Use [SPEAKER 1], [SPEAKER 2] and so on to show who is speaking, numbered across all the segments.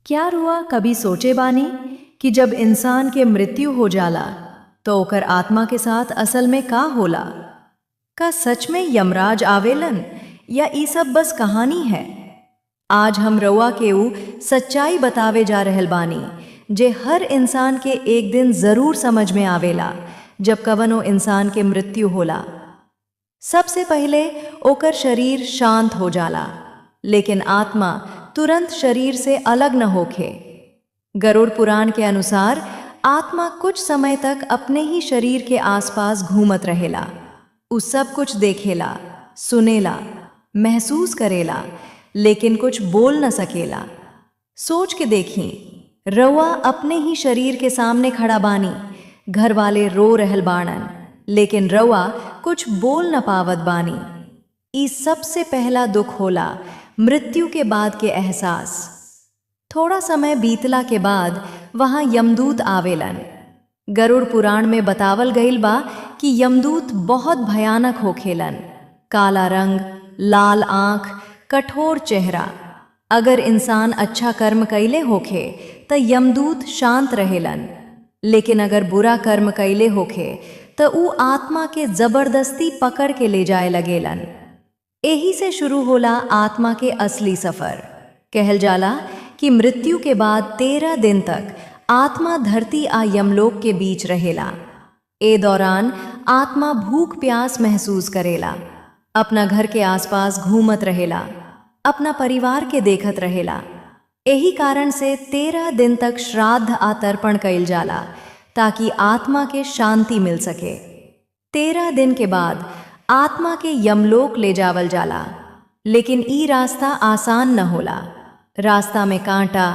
[SPEAKER 1] क्या रुआ कभी सोचे बानी कि जब इंसान के मृत्यु हो जाला तो ओकर आत्मा के साथ असल में का होला? का सच में यमराज आवेलन या ई सब बस कहानी है? आज हम रउआ के ऊ सच्चाई बतावे जा रहल बानी जे हर इंसान के एक दिन जरूर समझ में आवेला जब कवनो इंसान के मृत्यु होला। सबसे पहले ओकर शरीर शांत हो जाला, लेकिन आत्मा तुरंत शरीर से अलग न होखे। गरुड़ पुराण के अनुसार आत्मा कुछ समय तक अपने ही शरीर के आसपास घूमत रहेला। उ सब कुछ देखेला, सुनेला, महसूस करेला, लेकिन कुछ बोल न सकेला। सोच के देखी, रउआ अपने ही शरीर के सामने खड़ा बानी, घर वाले रो रहल बाणन, लेकिन रउआ कुछ बोल न पावत बानी। ई सबसे पहला दुख होला, मृत्यु के बाद के एहसास। थोड़ा समय बीतला के बाद वहां यमदूत आवेलन। गरुड़ पुराण में बतावल गईल बा कि यमदूत बहुत भयानक होखेलन। काला रंग, लाल आंख, कठोर चेहरा। अगर इंसान अच्छा कर्म कैले होखे त यमदूत शांत रहेलन, लेकिन अगर बुरा कर्म कैले होखे त ऊ आत्मा के जबरदस्ती पकड़ के ले जाए लगेलन। यही से शुरू होला आत्मा के असली सफर। कहल जाला कि मृत्यु के बाद 13 दिन तक आत्मा धरती आ यमलोक के बीच रहेला। ए दौरान आत्मा भूख प्यास महसूस करेला, अपना घर के आसपास घूमत रहेला, अपना परिवार के देखत रहेला। यही कारण से 13 दिन तक श्राद्ध आ तर्पण कइल जाला ताकि आत्मा के शांति मिल सके। 13 दिन के बाद आत्मा के यमलोक ले जावल जाला, लेकिन ई रास्ता आसान न होला। रास्ता में कांटा,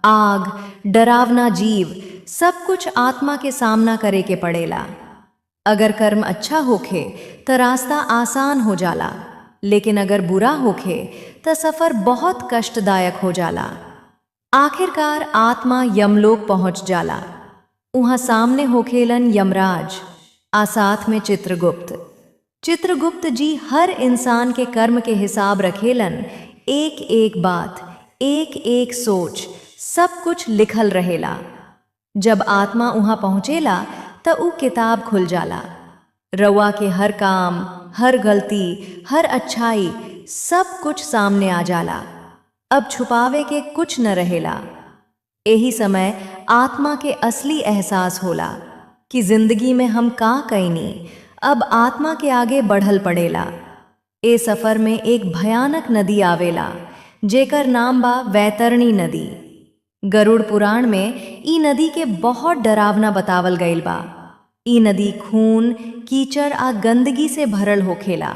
[SPEAKER 1] आग, डरावना जीव, सब कुछ आत्मा के सामना करे के पड़ेला। अगर कर्म अच्छा होखे त रास्ता आसान हो जाला, लेकिन अगर बुरा होखे त सफर बहुत कष्टदायक हो जाला। आखिरकार आत्मा यमलोक पहुंच जाला। उहाँ सामने होखेलन यमराज, आ साथ में चित्रगुप्त। चित्रगुप्त जी हर इंसान के कर्म के हिसाब रखेलन। एक एक बात, एक एक सोच, सब कुछ लिखल रहेला। जब आत्मा उहाँ पहुँचेला त ऊ किताब खुल जाला। रउआ के हर काम, हर गलती, हर अच्छाई, सब कुछ सामने आ जाला। अब छुपावे के कुछ न रहेला। यही समय आत्मा के असली एहसास होला कि जिंदगी में हम का कईनी। अब आत्मा के आगे बढ़ल पड़ेला। ए सफर में एक भयानक नदी आवेला, जेकर नाम बा वैतरणी नदी। गरुड़ पुराण में ई नदी के बहुत डरावना बतावल गईल बा। ई नदी खून, कीचड़ आ गंदगी से भरल होखेला।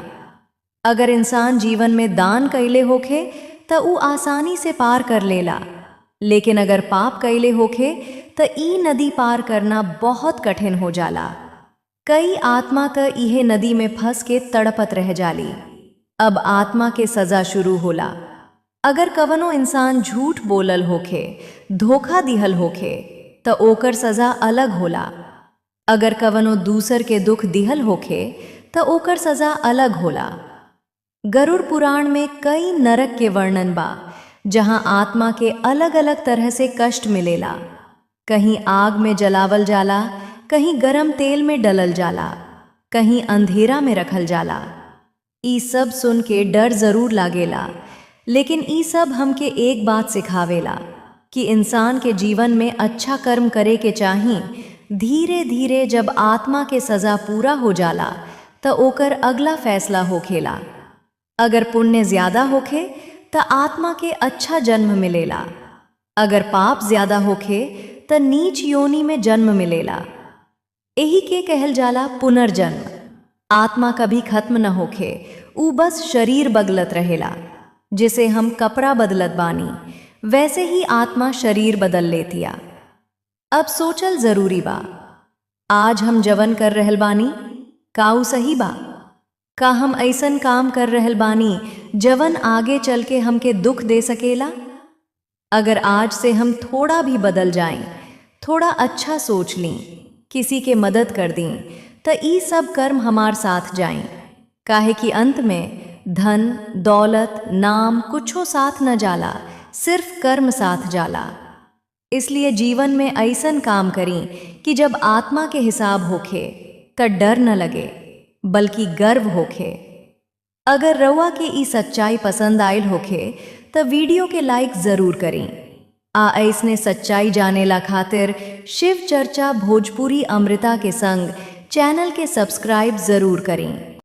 [SPEAKER 1] अगर इंसान जीवन में दान कैले होखे त ऊ आसानी से पार कर लेला, लेकिन अगर पाप कैले होखे त ई नदी पार करना बहुत कठिन हो जाला। कई आत्मा त इहे नदी में फंस के तड़पत रह जाली। अब आत्मा के सजा शुरू होला। अगर कवनो इंसान झूठ बोलल होखे, धोखा दिहल होखे त ओकर सजा अलग होला। अगर कवनो दूसर के दुख दिहल होखे त ओकर सजा अलग होला। गरुड़ पुराण में कई नरक के वर्णन बा, जहां आत्मा के अलग अलग तरह से कष्ट मिलेला। कहीं आग में जलावल जाला, कहीं गरम तेल में डलल जाला, कहीं अंधेरा में रखल जाला। ई सब सुन के डर जरूर लागेला, लेकिन ई सब हमके एक बात सिखावेला कि इंसान के जीवन में अच्छा कर्म करे के चाही। धीरे धीरे जब आत्मा के सजा पूरा हो जाला त ओकर अगला फैसला होखेला। अगर पुण्य ज्यादा होखे त आत्मा के अच्छा जन्म मिलेला। अगर पाप ज्यादा होखे त नीच योनि में जन्म मिलेला। यही के कहल जाला पुनर्जन्म। आत्मा कभी खत्म न होखे, ऊ बस शरीर बदलत रहेला। जिसे हम कपड़ा बदलत बानी, वैसे ही आत्मा शरीर बदल लेतिया। अब सोचल जरूरी बा, आज हम जवन कर रहल बानी का ऊ सही बा? का हम ऐसन काम कर रहल बानी जवन आगे चल के हमके दुख दे सकेला? अगर आज से हम थोड़ा भी बदल जाएं, थोड़ा अच्छा सोच लें, किसी के मदद कर दें, तो ई सब कर्म हमार साथ जाएं। काहे कि अंत में धन, दौलत, नाम कुछो साथ न जाला, सिर्फ कर्म साथ जाला। इसलिए जीवन में ऐसन काम करी कि जब आत्मा के हिसाब होखे त डर न लगे बल्कि गर्व होखे। अगर रउआ के ई सच्चाई पसंद आयल होखे त वीडियो के लाइक जरूर करी। आ ऐसने सच्चाई जानेला खातिर शिव चर्चा भोजपुरी अमृता के संग चैनल के सब्सक्राइब जरूर करें।